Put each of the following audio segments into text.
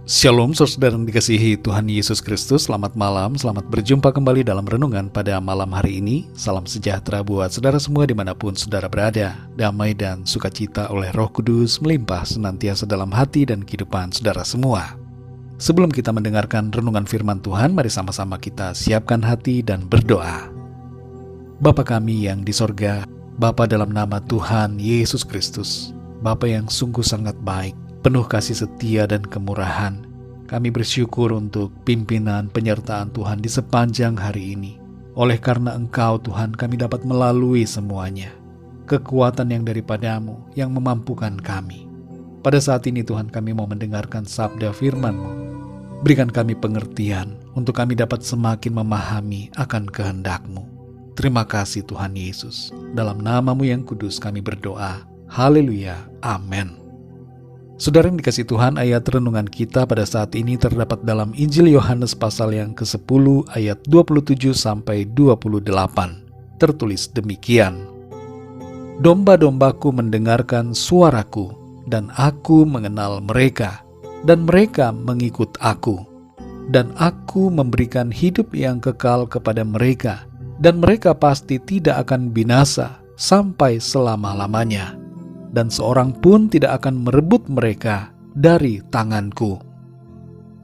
Shalom saudara yang dikasihi Tuhan Yesus Kristus. Selamat malam, selamat berjumpa kembali dalam renungan pada malam hari ini. Salam sejahtera buat saudara semua dimanapun saudara berada. Damai dan sukacita oleh Roh Kudus melimpah senantiasa dalam hati dan kehidupan saudara semua. Sebelum kita mendengarkan renungan firman Tuhan, mari sama-sama kita siapkan hati dan berdoa. Bapa kami yang di sorga, Bapa dalam nama Tuhan Yesus Kristus, Bapa yang sungguh sangat baik, penuh kasih setia dan kemurahan. Kami bersyukur untuk pimpinan penyertaan Tuhan di sepanjang hari ini. Oleh karena Engkau Tuhan, kami dapat melalui semuanya. Kekuatan yang daripadamu yang memampukan kami. Pada saat ini Tuhan, kami mau mendengarkan sabda firman-Mu. Berikan kami pengertian untuk kami dapat semakin memahami akan kehendak-Mu. Terima kasih Tuhan Yesus. Dalam nama-Mu yang kudus kami berdoa. Haleluya. Amin. Saudara yang dikasihi Tuhan, ayat renungan kita pada saat ini terdapat dalam Injil Yohanes pasal yang ke-10 ayat 27-28. Tertulis demikian. Domba-dombaku mendengarkan suaraku, dan aku mengenal mereka, dan mereka mengikut aku. Dan aku memberikan hidup yang kekal kepada mereka, dan mereka pasti tidak akan binasa sampai selama-lamanya. Dan seorang pun tidak akan merebut mereka dari tanganku.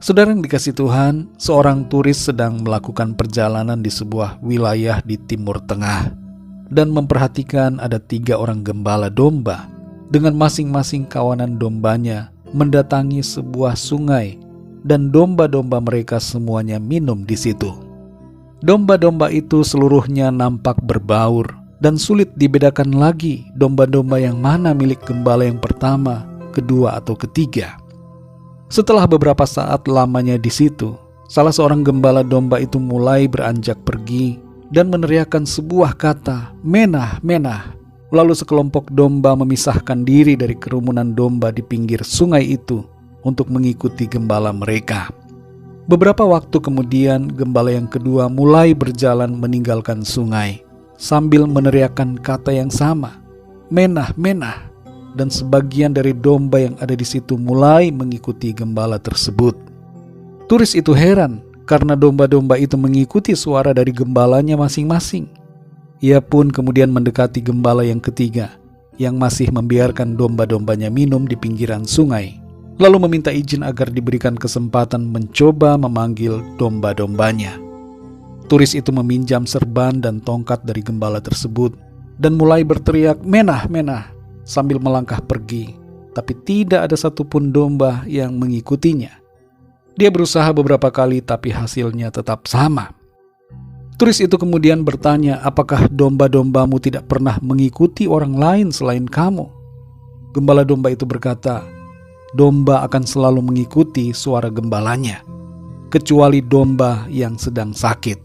Saudara yang dikasihi Tuhan, seorang turis sedang melakukan perjalanan di sebuah wilayah di Timur Tengah dan memperhatikan ada 3 orang gembala domba dengan masing-masing kawanan dombanya mendatangi sebuah sungai dan domba-domba mereka semuanya minum di situ. Domba-domba itu seluruhnya nampak berbaur dan sulit dibedakan lagi domba-domba yang mana milik gembala yang pertama, kedua, atau ketiga. Setelah beberapa saat lamanya di situ, salah seorang gembala domba itu mulai beranjak pergi dan meneriakkan sebuah kata, "Menah, menah." Lalu sekelompok domba memisahkan diri dari kerumunan domba di pinggir sungai itu untuk mengikuti gembala mereka. Beberapa waktu kemudian, gembala yang kedua mulai berjalan meninggalkan sungai sambil meneriakkan kata yang sama, "Menah, menah." Dan sebagian dari domba yang ada di situ mulai mengikuti gembala tersebut. Turis itu heran karena domba-domba itu mengikuti suara dari gembalanya masing-masing. Ia pun kemudian mendekati gembala yang ketiga yang masih membiarkan domba-dombanya minum di pinggiran sungai, lalu meminta izin agar diberikan kesempatan mencoba memanggil domba-dombanya. Turis itu meminjam serban dan tongkat dari gembala tersebut dan mulai berteriak, "Menah, menah," sambil melangkah pergi, tapi tidak ada satupun domba yang mengikutinya. Dia berusaha beberapa kali tapi hasilnya tetap sama. Turis itu kemudian bertanya, "Apakah domba-dombamu tidak pernah mengikuti orang lain selain kamu?" Gembala domba itu berkata, "Domba akan selalu mengikuti suara gembalanya, kecuali domba yang sedang sakit.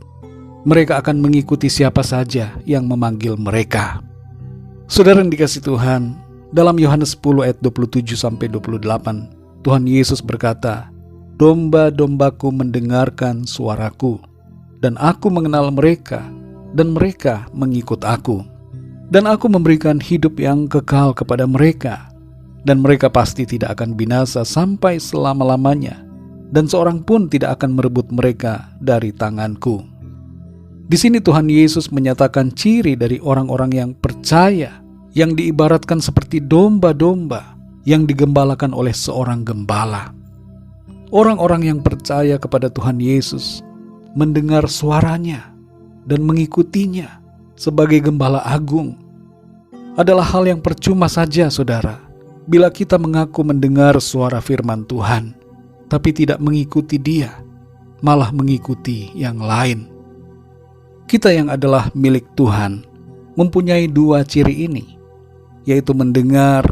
Mereka akan mengikuti siapa saja yang memanggil mereka." Saudara yang dikasihi Tuhan, dalam Yohanes 10 ayat 27-28, Tuhan Yesus berkata, "Domba-dombaku mendengarkan suaraku, dan aku mengenal mereka, dan mereka mengikut aku. Dan aku memberikan hidup yang kekal kepada mereka, dan mereka pasti tidak akan binasa sampai selama-lamanya, dan seorang pun tidak akan merebut mereka dari tanganku." Di sini Tuhan Yesus menyatakan ciri dari orang-orang yang percaya, yang diibaratkan seperti domba-domba yang digembalakan oleh seorang gembala. Orang-orang yang percaya kepada Tuhan Yesus, mendengar suaranya dan mengikutinya sebagai gembala agung, adalah hal yang percuma saja, saudara, bila kita mengaku mendengar suara firman Tuhan, tapi tidak mengikuti Dia, malah mengikuti yang lain. Kita yang adalah milik Tuhan mempunyai 2 ciri ini, yaitu mendengar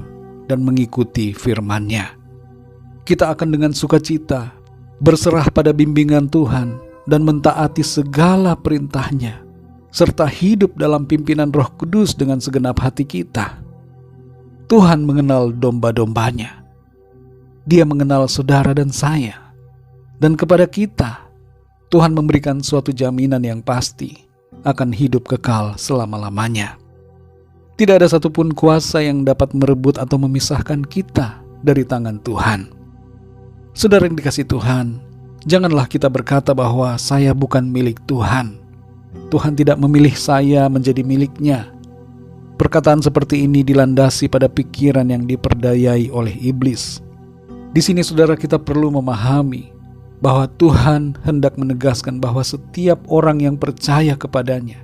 dan mengikuti firman-Nya. Kita akan dengan sukacita berserah pada bimbingan Tuhan dan mentaati segala perintah-Nya, serta hidup dalam pimpinan Roh Kudus dengan segenap hati kita. Tuhan mengenal domba-dombanya. Dia mengenal saudara dan saya. Dan kepada kita, Tuhan memberikan suatu jaminan yang pasti akan hidup kekal selama-lamanya. Tidak ada satupun kuasa yang dapat merebut atau memisahkan kita dari tangan Tuhan. Saudara yang dikasihi Tuhan, janganlah kita berkata bahwa saya bukan milik Tuhan. Tuhan tidak memilih saya menjadi miliknya. Perkataan seperti ini dilandasi pada pikiran yang diperdayai oleh iblis. Di sini saudara, kita perlu memahami bahwa Tuhan hendak menegaskan bahwa setiap orang yang percaya kepadanya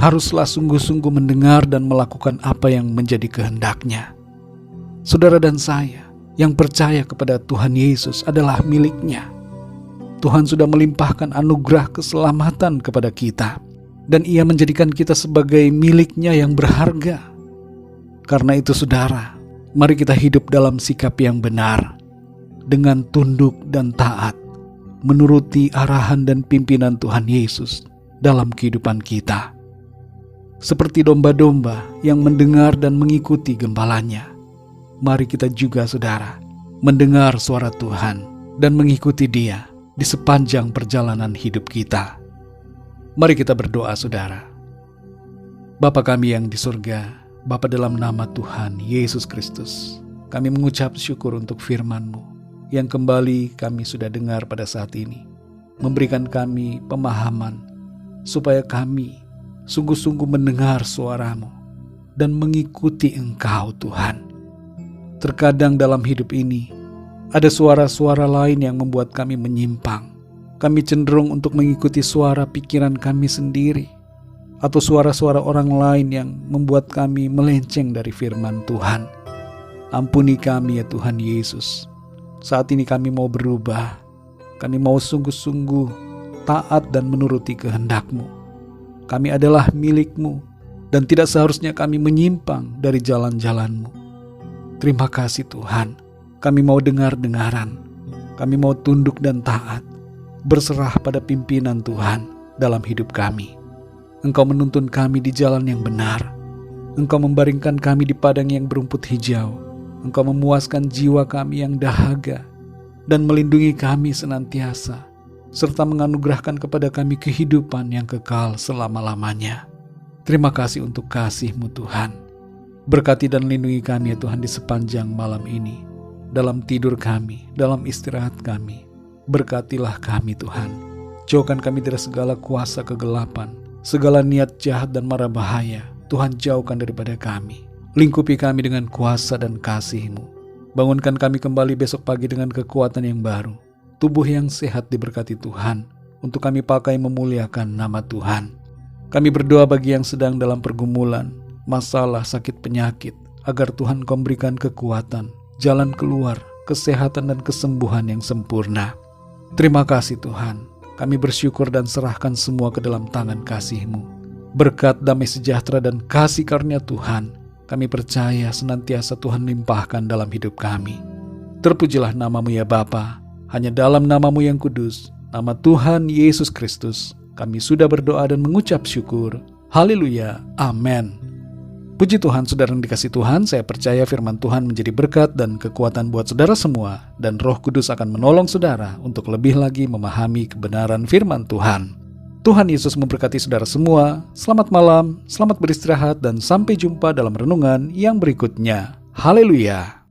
haruslah sungguh-sungguh mendengar dan melakukan apa yang menjadi kehendak-Nya. Saudara dan saya yang percaya kepada Tuhan Yesus adalah milik-Nya. Tuhan sudah melimpahkan anugerah keselamatan kepada kita, dan Ia menjadikan kita sebagai milik-Nya yang berharga. Karena itu saudara, mari kita hidup dalam sikap yang benar, dengan tunduk dan taat, menuruti arahan dan pimpinan Tuhan Yesus dalam kehidupan kita. Seperti domba-domba yang mendengar dan mengikuti gembalanya, mari kita juga saudara, mendengar suara Tuhan dan mengikuti Dia di sepanjang perjalanan hidup kita. Mari kita berdoa saudara. Bapa kami yang di surga, Bapa, dalam nama Tuhan Yesus Kristus, kami mengucap syukur untuk firman-Mu yang kembali kami sudah dengar pada saat ini, memberikan kami pemahaman supaya kami sungguh-sungguh mendengar suara-Mu dan mengikuti Engkau Tuhan. Terkadang dalam hidup ini ada suara-suara lain yang membuat kami menyimpang. Kami cenderung untuk mengikuti suara pikiran kami sendiri, atau suara-suara orang lain yang membuat kami melenceng dari firman Tuhan. Ampuni kami ya Tuhan Yesus. Saat ini kami mau berubah. Kami mau sungguh-sungguh taat dan menuruti kehendak-Mu. Kami adalah milik-Mu, dan tidak seharusnya kami menyimpang dari jalan-jalan-Mu. Terima kasih Tuhan. Kami mau dengar-dengaran. Kami mau tunduk dan taat, berserah pada pimpinan Tuhan dalam hidup kami. Engkau menuntun kami di jalan yang benar. Engkau membaringkan kami di padang yang berumput hijau. Engkau memuaskan jiwa kami yang dahaga dan melindungi kami senantiasa, serta menganugerahkan kepada kami kehidupan yang kekal selama-lamanya. Terima kasih untuk kasih-Mu Tuhan. Berkati dan lindungi kami ya Tuhan di sepanjang malam ini, dalam tidur kami, dalam istirahat kami. Berkatilah kami Tuhan. Jauhkan kami dari segala kuasa kegelapan, segala niat jahat dan mara bahaya. Tuhan jauhkan daripada kami. Lingkupi kami dengan kuasa dan kasih-Mu. Bangunkan kami kembali besok pagi dengan kekuatan yang baru. Tubuh yang sehat diberkati Tuhan, untuk kami pakai memuliakan nama Tuhan. Kami berdoa bagi yang sedang dalam pergumulan, masalah, sakit, penyakit, agar Tuhan Kau berikan kekuatan, jalan keluar, kesehatan dan kesembuhan yang sempurna. Terima kasih Tuhan. Kami bersyukur dan serahkan semua ke dalam tangan kasih-Mu. Berkat, damai sejahtera dan kasih karunia Tuhan, kami percaya senantiasa Tuhan limpahkan dalam hidup kami. Terpujilah nama-Mu ya Bapa. Hanya dalam nama-Mu yang kudus, nama Tuhan Yesus Kristus, kami sudah berdoa dan mengucap syukur. Haleluya. Amin. Puji Tuhan, saudara yang dikasihi Tuhan, saya percaya firman Tuhan menjadi berkat dan kekuatan buat saudara semua, dan Roh Kudus akan menolong saudara untuk lebih lagi memahami kebenaran firman Tuhan. Tuhan Yesus memberkati saudara semua. Selamat malam, selamat beristirahat, dan sampai jumpa dalam renungan yang berikutnya. Haleluya.